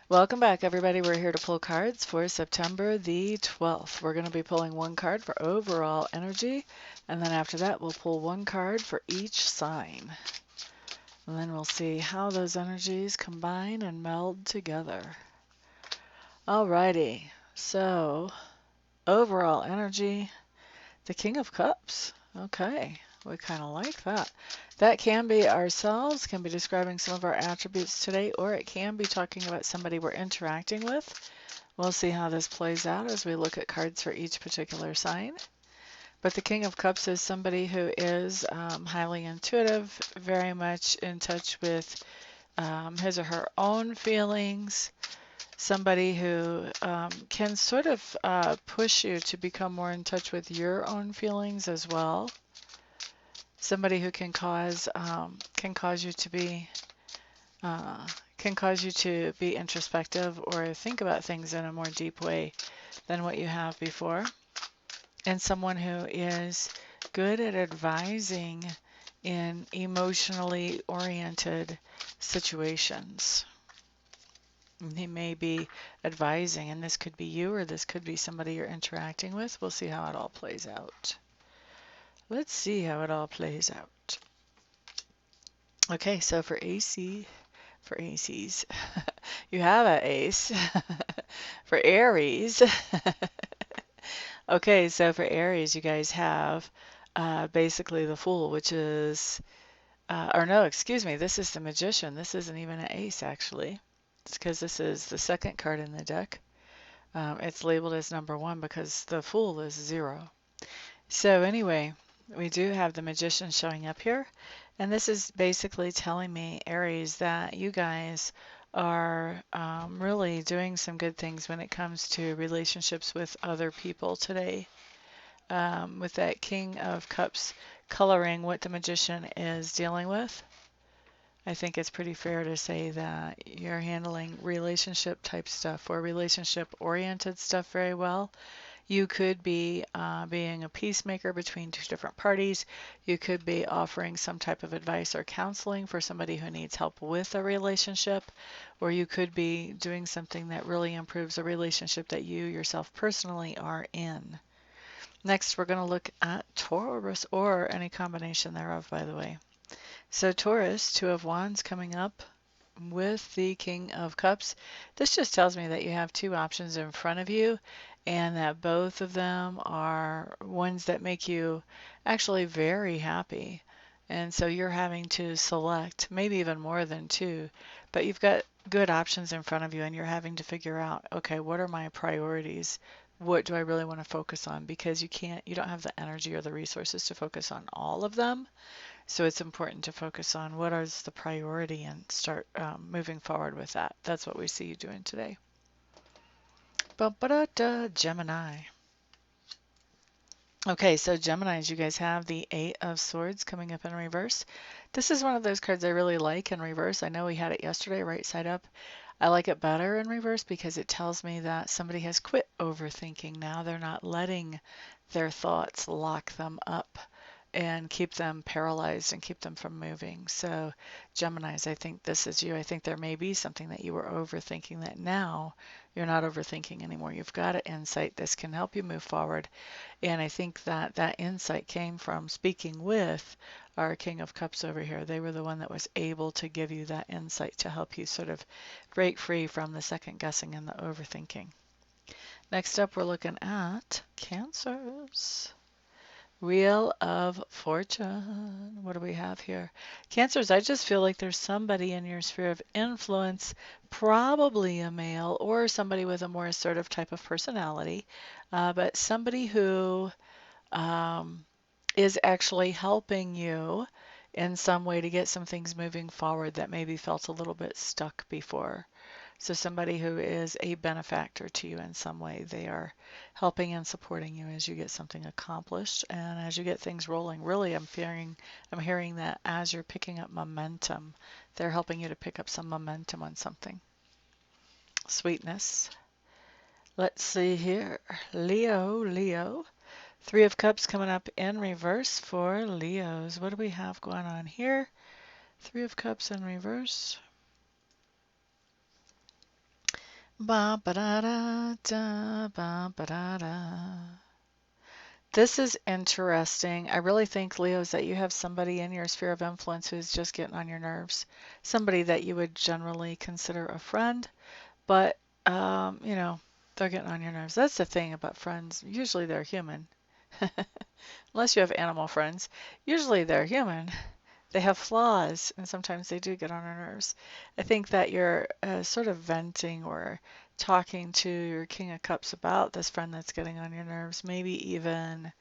Welcome back, everybody. We're here to pull cards for September the 12th. We're going to be pulling one card for overall energy, and then after that, we'll pull one card for each sign. And then we'll see how those energies combine and meld together. Alrighty, so overall energy, the King of Cups. Okay, we kind of like that. That can be ourselves, can be describing some of our attributes today, or it can be talking about somebody we're interacting with. We'll see how this plays out as we look at cards for each particular sign. But the King of Cups is somebody who is highly intuitive, very much in touch with his or her own feelings, somebody who can sort of push you to become more in touch with your own feelings as well. Somebody who can cause you to be introspective or think about things in a more deep way than what you have before. And someone who is good at advising in emotionally oriented situations. He may be advising, and this could be you or this could be somebody you're interacting with. We'll see how it all plays out. Let's see how it all plays out. Okay, so for ACs, you have an ace. For Aries, okay, so for Aries, you guys have basically the Fool, which is, or no, excuse me, this is the Magician. This isn't even an ace, actually. It's because this is the second card in the deck. It's labeled as number 1 because the Fool is 0. So anyway, we do have the Magician showing up here. And this is basically telling me, Aries, that you guys are really doing some good things when it comes to relationships with other people today. With that King of Cups coloring what the Magician is dealing with, I think it's pretty fair to say that you're handling relationship type stuff or relationship oriented stuff very well. You could be being a peacemaker between two different parties. You could be offering some type of advice or counseling for somebody who needs help with a relationship, or you could be doing something that really improves a relationship that you yourself personally are in. Next, we're going to look at Taurus, or any combination thereof, by the way. So Taurus, Two of Wands coming up with the King of Cups. This just tells me that you have two options in front of you and that both of them are ones that make you actually very happy. And so you're having to select maybe even more than two, but you've got good options in front of you and you're having to figure out, okay, what are my priorities? What do I really want to focus on? Because you don't have the energy or the resources to focus on all of them. So it's important to focus on what is the priority and start moving forward with that. That's what we see you doing today. Ba-ba-da-da, Gemini. Okay, so Geminis, you guys have the Eight of Swords coming up in reverse. This is one of those cards I really like in reverse. I know we had it yesterday, right side up. I like it better in reverse because it tells me that somebody has quit overthinking now. They're not letting their thoughts lock them up and keep them paralyzed and keep them from moving. So Geminis, I think this is you. I think there may be something that you were overthinking that now you're not overthinking anymore. You've got an insight. This can help you move forward. And I think that that insight came from speaking with our King of Cups over here. They were the one that was able to give you that insight to help you sort of break free from the second guessing and the overthinking. Next up, we're looking at Cancers. Wheel of Fortune. What do we have here? Cancers, I just feel like there's somebody in your sphere of influence, probably a male or somebody with a more assertive type of personality, but somebody who is actually helping you in some way to get some things moving forward that maybe felt a little bit stuck before. So somebody who is a benefactor to you in some way. They are helping and supporting you as you get something accomplished and as you get things rolling. Really, I'm hearing that as you're picking up momentum, they're helping you to pick up some momentum on something. Sweetness. Let's see here. Leo. Three of Cups coming up in reverse for Leos. What do we have going on here? Three of Cups in reverse. Ba ba da da da ba ba da da. This is interesting. I really think, Leos, that you have somebody in your sphere of influence who's just getting on your nerves. Somebody that you would generally consider a friend, but you know, they're getting on your nerves. That's the thing about friends. Usually they're human. Unless you have animal friends, usually they're human. They have flaws, and sometimes they do get on our nerves. I think that you're sort of venting or talking to your King of Cups about this friend that's getting on your nerves. Maybe even,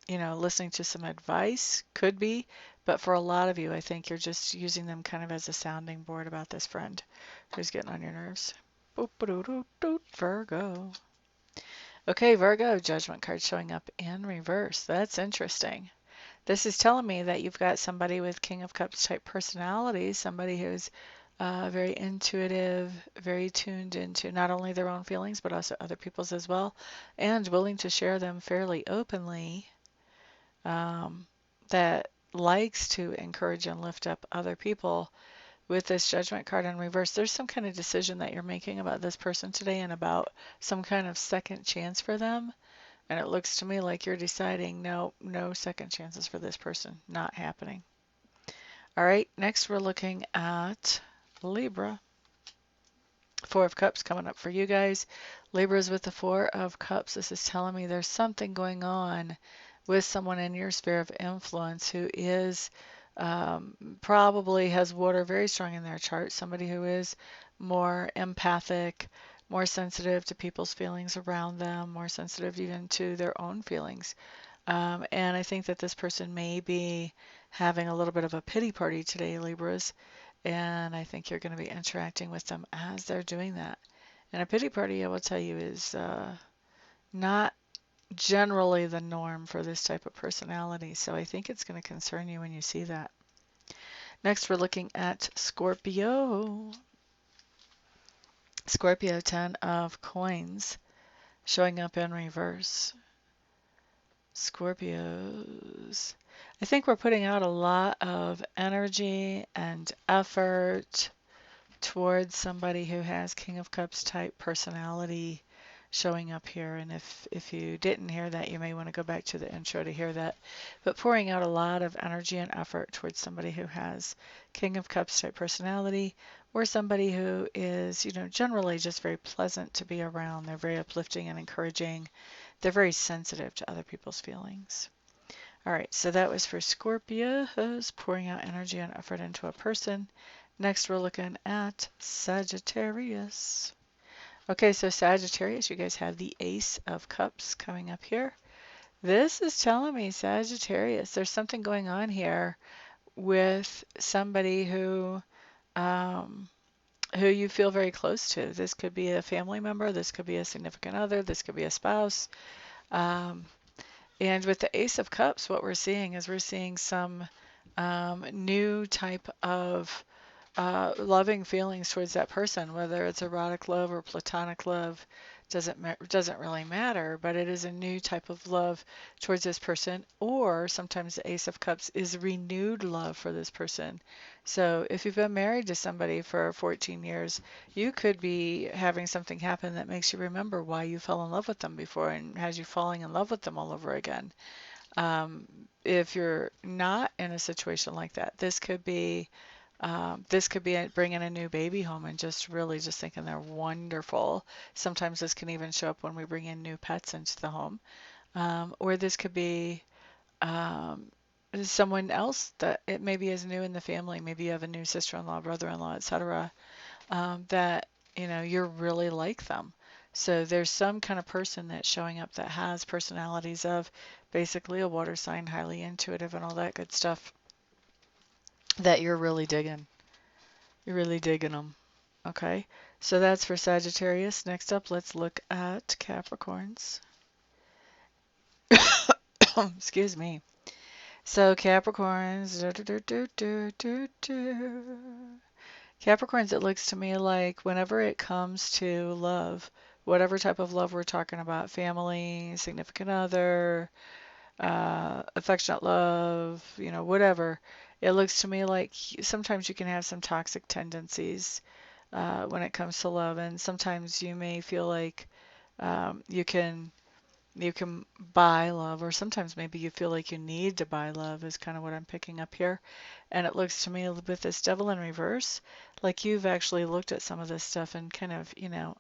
listening to some advice could be. But for a lot of you, I think you're just using them kind of as a sounding board about this friend who's getting on your nerves. Boop-a-doo-doo-doo, Virgo. Okay, Virgo, Judgment card showing up in reverse. That's interesting. This is telling me that you've got somebody with King of Cups type personality, somebody who's very intuitive, very tuned into not only their own feelings, but also other people's as well, and willing to share them fairly openly, um, that likes to encourage and lift up other people. With this Judgment card in reverse, there's some kind of decision that you're making about this person today and about some kind of second chance for them. And it looks to me like you're deciding, no, no second chances for this person. Not happening. All right, next we're looking at Libra. Four of Cups coming up for you guys. Libra's with the Four of Cups. This is telling me there's something going on with someone in your sphere of influence who is probably has water very strong in their chart. Somebody who is more empathic, more sensitive to people's feelings around them, more sensitive even to their own feelings. And I think that this person may be having a little bit of a pity party today, Libras. And I think you're going to be interacting with them as they're doing that. And a pity party, I will tell you, is not generally the norm for this type of personality. So I think it's going to concern you when you see that. Next, we're looking at Scorpio. Scorpio, 10 of coins, showing up in reverse. Scorpios. I think we're putting out a lot of energy and effort towards somebody who has King of Cups type personality showing up here. And if you didn't hear that, you may want to go back to the intro to hear that. But pouring out a lot of energy and effort towards somebody who has King of Cups type personality, or somebody who is, generally just very pleasant to be around. They're very uplifting and encouraging. They're very sensitive to other people's feelings. All right, so that was for Scorpios, pouring out energy and effort into a person. Next, we're looking at Sagittarius. Okay, so Sagittarius, you guys have the Ace of Cups coming up here. This is telling me, Sagittarius, there's something going on here with somebody who you feel very close to. This could be a family member, this could be a significant other, this could be a spouse. Um, and with the Ace of Cups, what we're seeing is we're seeing some new type of loving feelings towards that person, whether it's erotic love or platonic love, doesn't really matter, but it is a new type of love towards this person, or sometimes the Ace of Cups is renewed love for this person. So if you've been married to somebody for 14 years, you could be having something happen that makes you remember why you fell in love with them before and has you falling in love with them all over again. Um, if you're not in a situation like that, this could be bringing a new baby home and just really just thinking they're wonderful. Sometimes this can even show up when we bring in new pets into the home. Or this could be um, someone else that it maybe is new in the family. Maybe you have a new sister-in-law, brother-in-law, etc. That you're really like them. So there's some kind of person that's showing up that has personalities of basically a water sign, highly intuitive, and all that good stuff that you're really digging. You're really digging them. Okay, so that's for Sagittarius. Next up, let's look at Capricorns. Excuse me. So Capricorns, Capricorns, it looks to me like whenever it comes to love, whatever type of love we're talking about, family, significant other, affectionate love, whatever, it looks to me like sometimes you can have some toxic tendencies when it comes to love. And sometimes you may feel like you can buy love, or sometimes maybe you feel like you need to buy love, is kind of what I'm picking up here. And it looks to me with this devil in reverse, like you've actually looked at some of this stuff and kind of,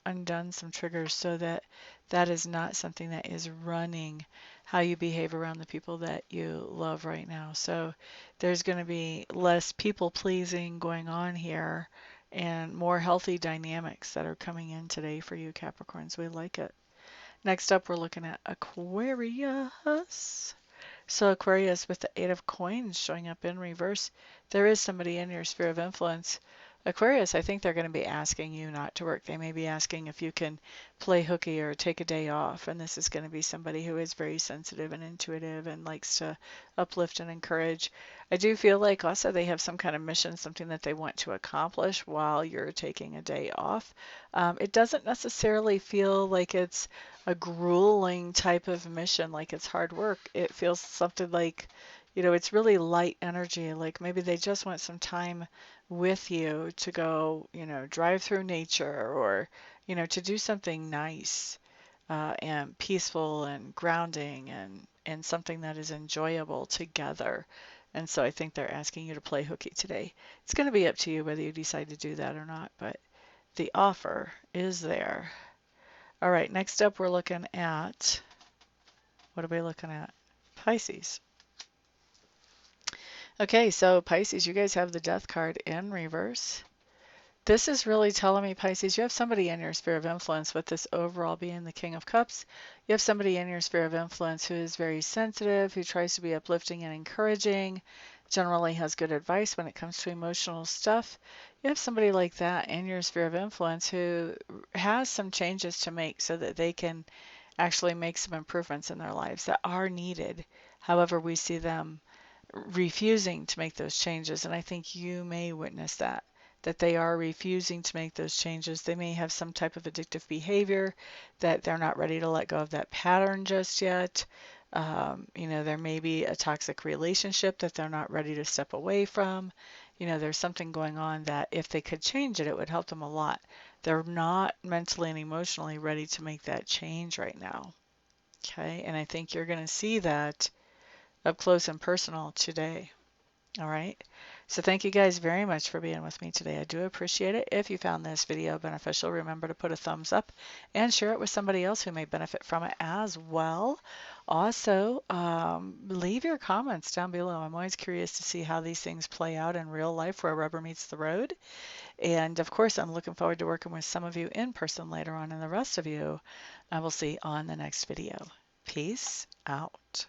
undone some triggers so that that is not something that is running how you behave around the people that you love right now. So there's going to be less people pleasing going on here and more healthy dynamics that are coming in today for you, Capricorns. We like it. Next up, we're looking at Aquarius. So Aquarius with the Eight of Coins showing up in reverse. There is somebody in your sphere of influence. Aquarius, I think they're going to be asking you not to work. They may be asking if you can play hooky or take a day off. And this is going to be somebody who is very sensitive and intuitive and likes to uplift and encourage. I do feel like also they have some kind of mission, something that they want to accomplish while you're taking a day off. It doesn't necessarily feel like it's a grueling type of mission, like it's hard work. It feels something like, it's really light energy. Like maybe they just want some time with you to go, drive through nature or, to do something nice and peaceful and grounding and something that is enjoyable together. And so I think they're asking you to play hooky today. It's going to be up to you whether you decide to do that or not, but the offer is there. All right, next up we're looking at, what are we looking at? Pisces. Okay, so Pisces, you guys have the Death card in reverse. This is really telling me, Pisces, you have somebody in your sphere of influence, with this overall being the King of Cups. You have somebody in your sphere of influence who is very sensitive, who tries to be uplifting and encouraging, generally has good advice when it comes to emotional stuff. You have somebody like that in your sphere of influence who has some changes to make so that they can actually make some improvements in their lives that are needed. However, we see them refusing to make those changes. And I think you may witness that they are refusing to make those changes. They may have some type of addictive behavior, that they're not ready to let go of that pattern just yet. There may be a toxic relationship that they're not ready to step away from. There's something going on that if they could change it, it would help them a lot. They're not mentally and emotionally ready to make that change right now. Okay, and I think you're going to see that up close and personal today. All right. So thank you guys very much for being with me today. I do appreciate it. If you found this video beneficial, remember to put a thumbs up and share it with somebody else who may benefit from it as well. Also, leave your comments down below. I'm always curious to see how these things play out in real life where rubber meets the road. And of course, I'm looking forward to working with some of you in person later on, and the rest of you I will see on the next video. Peace out.